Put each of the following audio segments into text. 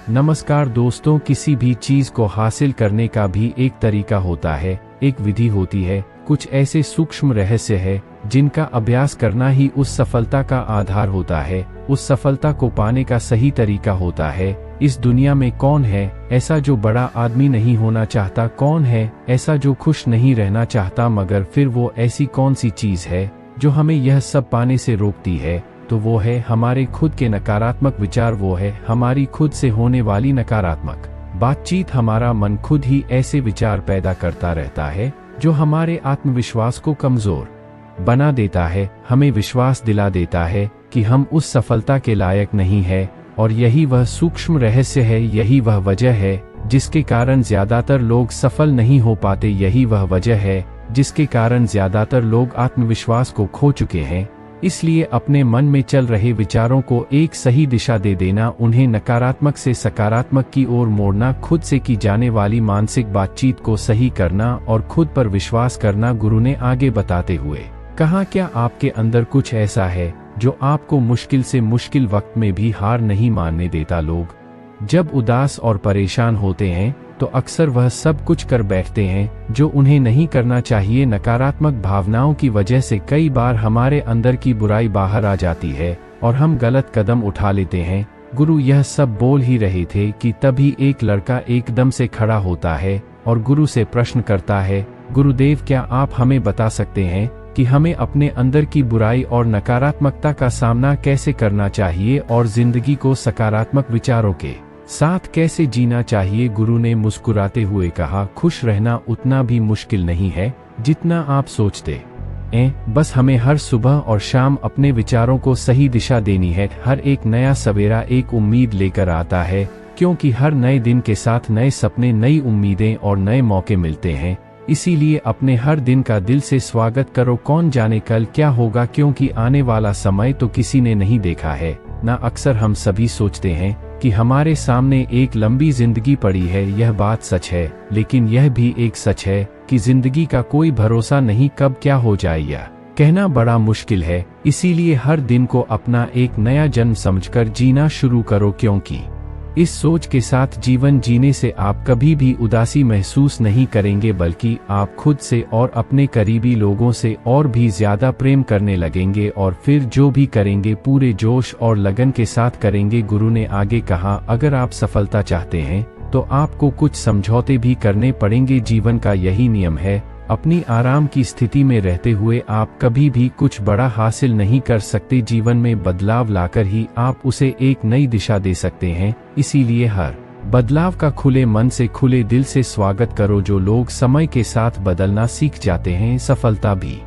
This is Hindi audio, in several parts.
नमस्कार दोस्तों, किसी भी चीज को हासिल करने का भी एक तरीका होता है, एक विधि होती है। कुछ ऐसे सूक्ष्म रहस्य है जिनका अभ्यास करना ही उस सफलता का आधार होता है। उस सफलता को पाने का सही तरीका होता है। इस दुनिया में कौन है ऐसा जो बड़ा आदमी नहीं होना चाहता? कौन है ऐसा जो खुश नहीं रहना चाहता? मगर फिर वो ऐसी कौन सी चीज है जो हमें यह सब पाने से रोकती है? तो वो है हमारे खुद के नकारात्मक विचार, वो है हमारी खुद से होने वाली नकारात्मक बातचीत। हमारा मन खुद ही ऐसे विचार पैदा करता रहता है जो हमारे आत्मविश्वास को कमजोर बना देता है, हमें विश्वास दिला देता है कि हम उस सफलता के लायक नहीं है। और यही वह सूक्ष्म रहस्य है, यही वह वजह है जिसके कारण ज्यादातर लोग सफल नहीं हो पाते। यही वह वजह है जिसके कारण ज्यादातर लोग आत्मविश्वास को खो चुके हैं। इसलिए अपने मन में चल रहे विचारों को एक सही दिशा दे देना, उन्हें नकारात्मक से सकारात्मक की ओर मोड़ना, खुद से की जाने वाली मानसिक बातचीत को सही करना और खुद पर विश्वास करना। गुरु ने आगे बताते हुए कहा, क्या आपके अंदर कुछ ऐसा है जो आपको मुश्किल से मुश्किल वक्त में भी हार नहीं मानने देता? लोग जब उदास और परेशान होते हैं तो अक्सर वह सब कुछ कर बैठते हैं जो उन्हें नहीं करना चाहिए। नकारात्मक भावनाओं की वजह से कई बार हमारे अंदर की बुराई बाहर आ जाती है और हम गलत कदम उठा लेते हैं। गुरु यह सब बोल ही रहे थे कि तभी एक लड़का एकदम से खड़ा होता है और गुरु से प्रश्न करता है, गुरुदेव, क्या आप हमें बता सकते हैं कि हमें अपने अंदर की बुराई और नकारात्मकता का सामना कैसे करना चाहिए और जिंदगी को सकारात्मक विचारों के साथ कैसे जीना चाहिए? गुरु ने मुस्कुराते हुए कहा, खुश रहना उतना भी मुश्किल नहीं है जितना आप सोचते हैं। बस हमें हर सुबह और शाम अपने विचारों को सही दिशा देनी है। हर एक नया सवेरा एक उम्मीद लेकर आता है, क्योंकि हर नए दिन के साथ नए सपने, नई उम्मीदें और नए मौके मिलते हैं। इसीलिए अपने हर दिन का दिल से स्वागत करो। कौन जाने कल क्या होगा, क्योंकि आने वाला समय तो किसी ने नहीं देखा है ना। अक्सर हम सभी सोचते हैं कि हमारे सामने एक लंबी जिंदगी पड़ी है। यह बात सच है, लेकिन यह भी एक सच है कि जिंदगी का कोई भरोसा नहीं, कब क्या हो जाए यह कहना बड़ा मुश्किल है। इसीलिए हर दिन को अपना एक नया जन्म समझकर जीना शुरू करो, क्योंकि इस सोच के साथ जीवन जीने से आप कभी भी उदासी महसूस नहीं करेंगे, बल्कि आप खुद से और अपने करीबी लोगों से और भी ज्यादा प्रेम करने लगेंगे और फिर जो भी करेंगे पूरे जोश और लगन के साथ करेंगे। गुरु ने आगे कहा, अगर आप सफलता चाहते हैं तो आपको कुछ समझौते भी करने पड़ेंगे। जीवन का यही नियम है, अपनी आराम की स्थिति में रहते हुए आप कभी भी कुछ बड़ा हासिल नहीं कर सकते। जीवन में बदलाव लाकर ही आप उसे एक नई दिशा दे सकते हैं। इसीलिए हर बदलाव का खुले मन से, खुले दिल से स्वागत करो। जो लोग समय के साथ बदलना सीख जाते हैं, सफलता भी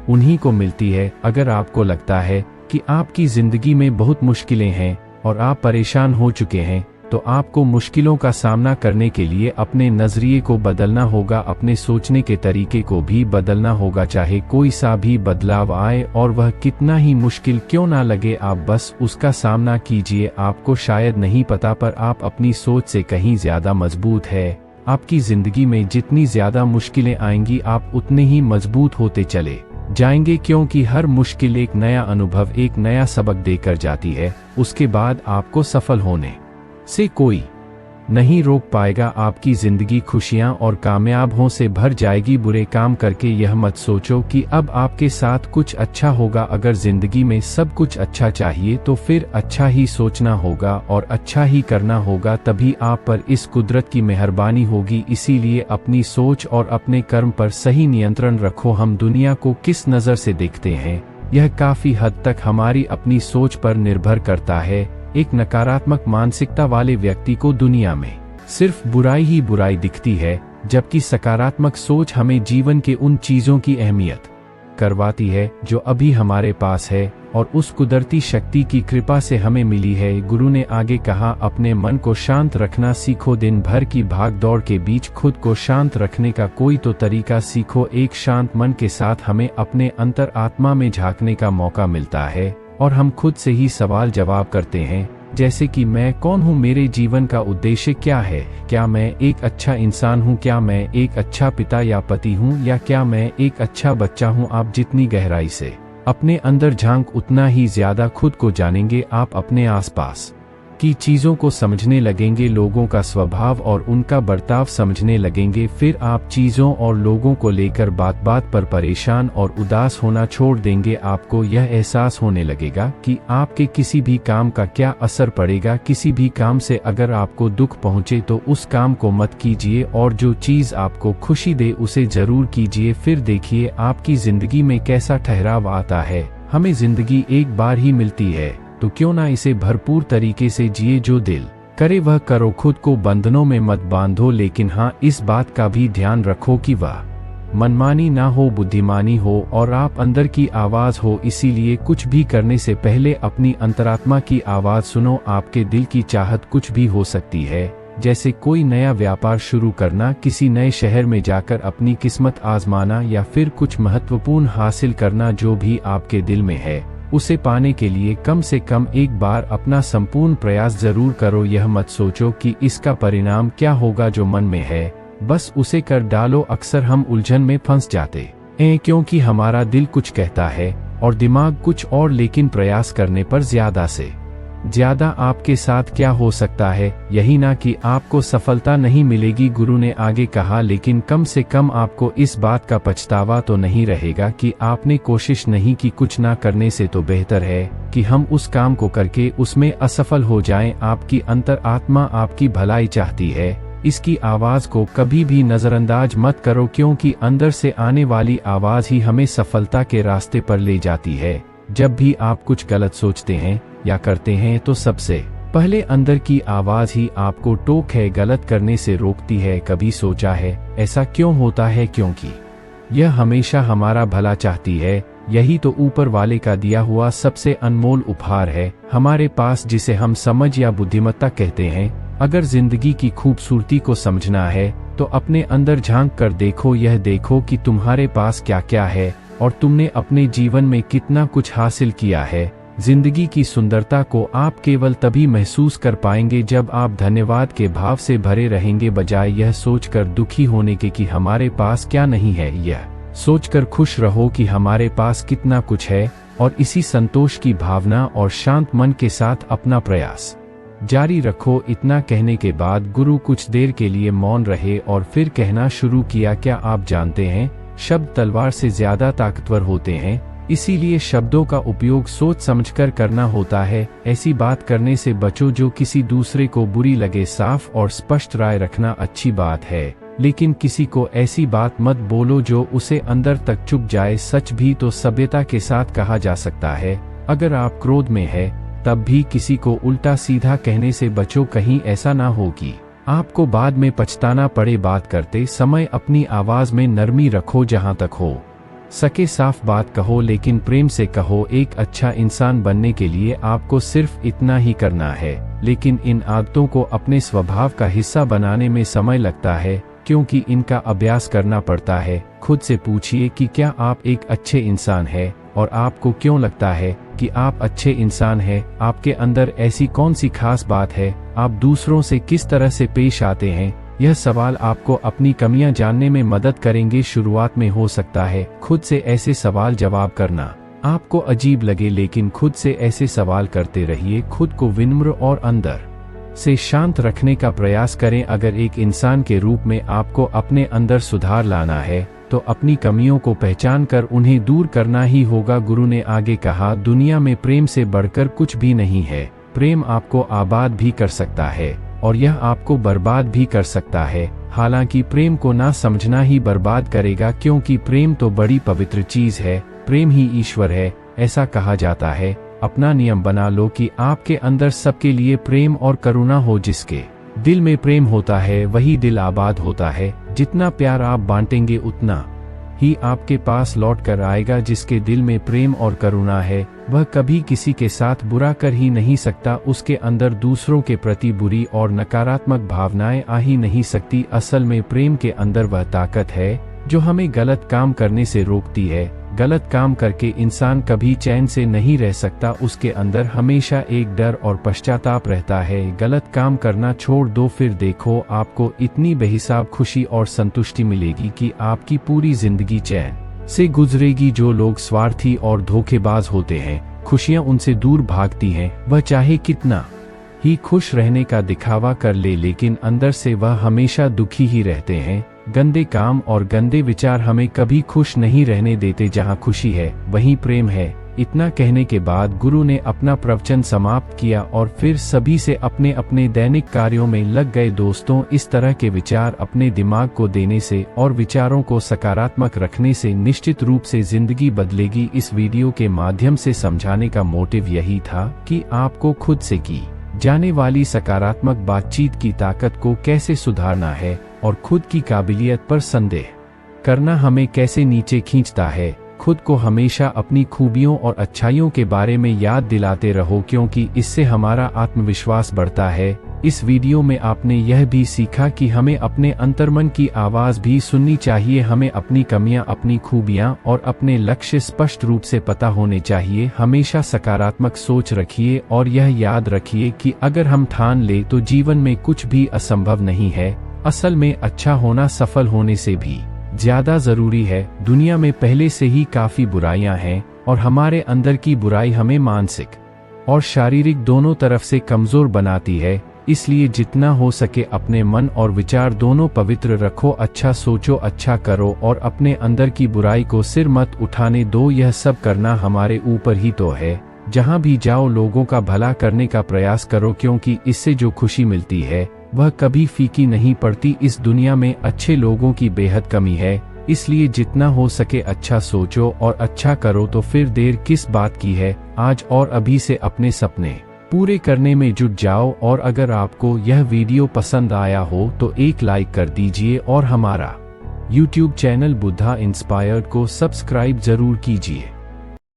उन्हीं को मिलती है। अगर आपको लगता है कि आपकी जिंदगी में बहुत मुश्किलें हैं और आप परेशान हो चुके हैं, तो आपको मुश्किलों का सामना करने के लिए अपने नजरिए को बदलना होगा, अपने सोचने के तरीके को भी बदलना होगा। चाहे कोई सा भी बदलाव आए और वह कितना ही मुश्किल क्यों ना लगे, आप बस उसका सामना कीजिए। आपको शायद नहीं पता, पर आप अपनी सोच से कहीं ज्यादा मजबूत है। आपकी जिंदगी में जितनी ज्यादा मुश्किलें आएंगी, आप उतने ही मजबूत होते चले जाएंगे, क्योंकि हर मुश्किल एक नया अनुभव, एक नया सबक देकर जाती है। उसके बाद आपको सफल होने से कोई नहीं रोक पाएगा। आपकी जिंदगी खुशियां और कामयाबों से भर जाएगी। बुरे काम करके यह मत सोचो कि अब आपके साथ कुछ अच्छा होगा। अगर जिंदगी में सब कुछ अच्छा चाहिए तो फिर अच्छा ही सोचना होगा और अच्छा ही करना होगा, तभी आप पर इस कुदरत की मेहरबानी होगी। इसीलिए अपनी सोच और अपने कर्म पर सही नियंत्रण रखो। हम दुनिया को किस नजर से देखते हैं, यह काफी हद तक हमारी अपनी सोच पर निर्भर करता है। एक नकारात्मक मानसिकता वाले व्यक्ति को दुनिया में सिर्फ बुराई ही बुराई दिखती है, जबकि सकारात्मक सोच हमें जीवन के उन चीजों की अहमियत करवाती है जो अभी हमारे पास है और उस कुदरती शक्ति की कृपा से हमें मिली है। गुरु ने आगे कहा, अपने मन को शांत रखना सीखो। दिन भर की भाग दौड़ के बीच खुद को शांत रखने का कोई तो तरीका सीखो। एक शांत मन के साथ हमें अपने अंतर आत्मा में झांकने का मौका मिलता है और हम खुद से ही सवाल जवाब करते हैं, जैसे कि मैं कौन हूँ, मेरे जीवन का उद्देश्य क्या है, क्या मैं एक अच्छा इंसान हूँ, क्या मैं एक अच्छा पिता या पति हूँ, या क्या मैं एक अच्छा बच्चा हूँ। आप जितनी गहराई से अपने अंदर झांक, उतना ही ज्यादा खुद को जानेंगे। आप अपने आसपास की चीज़ों को समझने लगेंगे, लोगों का स्वभाव और उनका बर्ताव समझने लगेंगे, फिर आप चीज़ों और लोगों को लेकर बात बात पर परेशान और उदास होना छोड़ देंगे। आपको यह एहसास होने लगेगा कि आपके किसी भी काम का क्या असर पड़ेगा। किसी भी काम से अगर आपको दुख पहुंचे तो उस काम को मत कीजिए, और जो चीज़ आपको खुशी दे उसे जरूर कीजिए। फिर देखिए आपकी जिंदगी में कैसा ठहराव आता है। हमें जिंदगी एक बार ही मिलती है, तो क्यों ना इसे भरपूर तरीके से जिए। जो दिल करे वह करो, खुद को बंधनों में मत बांधो, लेकिन हाँ इस बात का भी ध्यान रखो कि वह मनमानी ना हो, बुद्धिमानी हो और आप अंदर की आवाज हो। इसीलिए कुछ भी करने से पहले अपनी अंतरात्मा की आवाज सुनो। आपके दिल की चाहत कुछ भी हो सकती है, जैसे कोई नया व्यापार शुरू करना, किसी नए शहर में जाकर अपनी किस्मत आजमाना, या फिर कुछ महत्वपूर्ण हासिल करना। जो भी आपके दिल में है उसे पाने के लिए कम से कम एक बार अपना संपूर्ण प्रयास जरूर करो। यह मत सोचो कि इसका परिणाम क्या होगा, जो मन में है बस उसे कर डालो। अक्सर हम उलझन में फंस जाते हैं क्योंकि हमारा दिल कुछ कहता है और दिमाग कुछ और, लेकिन प्रयास करने पर ज्यादा से ज्यादा आपके साथ क्या हो सकता है, यही ना कि आपको सफलता नहीं मिलेगी। गुरु ने आगे कहा, लेकिन कम से कम आपको इस बात का पछतावा तो नहीं रहेगा कि आपने कोशिश नहीं की। कुछ ना करने से तो बेहतर है कि हम उस काम को करके उसमें असफल हो जाएं। आपकी अंतर आत्मा आपकी भलाई चाहती है, इसकी आवाज को कभी भी नजरअंदाज मत करो, क्योंकि अंदर से आने वाली आवाज ही हमें सफलता के रास्ते पर ले जाती है। जब भी आप कुछ गलत सोचते हैं या करते हैं तो सबसे पहले अंदर की आवाज ही आपको टोक है, गलत करने से रोकती है। कभी सोचा है ऐसा क्यों होता है? क्योंकि यह हमेशा हमारा भला चाहती है। यही तो ऊपर वाले का दिया हुआ सबसे अनमोल उपहार है हमारे पास, जिसे हम समझ या बुद्धिमत्ता कहते हैं। अगर जिंदगी की खूबसूरती को समझना है तो अपने अंदर झांक कर देखो। यह देखो कि तुम्हारे पास क्या क्या है और तुमने अपने जीवन में कितना कुछ हासिल किया है। जिंदगी की सुंदरता को आप केवल तभी महसूस कर पाएंगे जब आप धन्यवाद के भाव से भरे रहेंगे, बजाय यह सोचकर दुखी होने के कि हमारे पास क्या नहीं है। यह सोचकर खुश रहो कि हमारे पास कितना कुछ है, और इसी संतोष की भावना और शांत मन के साथ अपना प्रयास जारी रखो। इतना कहने के बाद गुरु कुछ देर के लिए मौन रहे और फिर कहना शुरू किया, क्या आप जानते हैं, शब्द तलवार से ज्यादा ताकतवर होते हैं, इसीलिए शब्दों का उपयोग सोच समझकर करना होता है। ऐसी बात करने से बचो जो किसी दूसरे को बुरी लगे। साफ और स्पष्ट राय रखना अच्छी बात है, लेकिन किसी को ऐसी बात मत बोलो जो उसे अंदर तक चुभ जाए। सच भी तो सभ्यता के साथ कहा जा सकता है। अगर आप क्रोध में है तब भी किसी को उल्टा सीधा कहने से बचो, कहीं ऐसा ना हो कि आपको बाद में पछताना पड़े। बात करते समय अपनी आवाज में नरमी रखो, जहां तक हो सके साफ बात कहो, लेकिन प्रेम से कहो। एक अच्छा इंसान बनने के लिए आपको सिर्फ इतना ही करना है, लेकिन इन आदतों को अपने स्वभाव का हिस्सा बनाने में समय लगता है, क्योंकि इनका अभ्यास करना पड़ता है। खुद से पूछिए कि क्या आप एक अच्छे इंसान हैं, और आपको क्यों लगता है कि आप अच्छे इंसान हैं। आपके अंदर ऐसी कौन सी खास बात है, आप दूसरों से किस तरह से पेश आते हैं। यह सवाल आपको अपनी कमियां जानने में मदद करेंगे। शुरुआत में हो सकता है खुद से ऐसे सवाल जवाब करना आपको अजीब लगे, लेकिन खुद से ऐसे सवाल करते रहिए। खुद को विनम्र और अंदर से शांत रखने का प्रयास करें। अगर एक इंसान के रूप में आपको अपने अंदर सुधार लाना है तो अपनी कमियों को पहचान कर उन्हें दूर करना ही होगा। गुरु ने आगे कहा, दुनिया में प्रेम से बढ़कर कुछ भी नहीं है। प्रेम आपको आबाद भी कर सकता है और यह आपको बर्बाद भी कर सकता है। हालांकि प्रेम को ना समझना ही बर्बाद करेगा, क्योंकि प्रेम तो बड़ी पवित्र चीज है। प्रेम ही ईश्वर है, ऐसा कहा जाता है। अपना नियम बना लो कि आपके अंदर सबके लिए प्रेम और करुणा हो। जिसके दिल में प्रेम होता है वही दिल आबाद होता है। जितना प्यार आप बांटेंगे उतना ही आपके पास लौट कर आएगा। जिसके दिल में प्रेम और करुणा है वह कभी किसी के साथ बुरा कर ही नहीं सकता। उसके अंदर दूसरों के प्रति बुरी और नकारात्मक भावनाएं आ ही नहीं सकती। असल में प्रेम के अंदर वह ताकत है जो हमें गलत काम करने से रोकती है। गलत काम करके इंसान कभी चैन से नहीं रह सकता। उसके अंदर हमेशा एक डर और पश्चाताप रहता है। गलत काम करना छोड़ दो, फिर देखो आपको इतनी बेहिसाब खुशी और संतुष्टि मिलेगी कि आपकी पूरी जिंदगी चैन से गुजरेगी। जो लोग स्वार्थी और धोखेबाज होते हैं, खुशियां उनसे दूर भागती हैं। वह चाहे कितना ही खुश रहने का दिखावा कर ले, लेकिन अंदर से वह हमेशा दुखी ही रहते हैं। गंदे काम और गंदे विचार हमें कभी खुश नहीं रहने देते। जहाँ खुशी है वहीं प्रेम है। इतना कहने के बाद गुरु ने अपना प्रवचन समाप्त किया और फिर सभी से अपने अपने दैनिक कार्यों में लग गए। दोस्तों, इस तरह के विचार अपने दिमाग को देने से और विचारों को सकारात्मक रखने से निश्चित रूप से जिंदगी बदलेगी। इस वीडियो के माध्यम से समझाने का मोटिव यही था कि आपको खुद से की जाने वाली सकारात्मक बातचीत की ताकत को कैसे सुधारना है और खुद की काबिलियत पर संदेह करना हमें कैसे नीचे खींचता है। खुद को हमेशा अपनी खूबियों और अच्छाइयों के बारे में याद दिलाते रहो, क्योंकि इससे हमारा आत्मविश्वास बढ़ता है। इस वीडियो में आपने यह भी सीखा कि हमें अपने अंतर्मन की आवाज़ भी सुननी चाहिए। हमें अपनी कमियां, अपनी खूबियां और अपने लक्ष्य स्पष्ट रूप से पता होने चाहिए। हमेशा सकारात्मक सोच रखिए और यह याद रखिए कि अगर हम ठान ले तो जीवन में कुछ भी असंभव नहीं है। असल में अच्छा होना सफल होने से भी ज्यादा जरूरी है। दुनिया में पहले से ही काफी बुराइयां हैं और हमारे अंदर की बुराई हमें मानसिक और शारीरिक दोनों तरफ से कमजोर बनाती है। इसलिए जितना हो सके अपने मन और विचार दोनों पवित्र रखो। अच्छा सोचो, अच्छा करो और अपने अंदर की बुराई को सिर मत उठाने दो। यह सब करना हमारे ऊपर ही तो है। जहां भी जाओ लोगों का भला करने का प्रयास करो, क्योंकि इससे जो खुशी मिलती है वह कभी फीकी नहीं पड़ती। इस दुनिया में अच्छे लोगों की बेहद कमी है। इसलिए जितना हो सके अच्छा सोचो और अच्छा करो। तो फिर देर किस बात की है, आज और अभी से अपने सपने पूरे करने में जुट जाओ। और अगर आपको यह वीडियो पसंद आया हो तो एक लाइक कर दीजिए और हमारा YouTube चैनल बुद्धा इंस्पायर्ड को सब्सक्राइब जरूर कीजिए।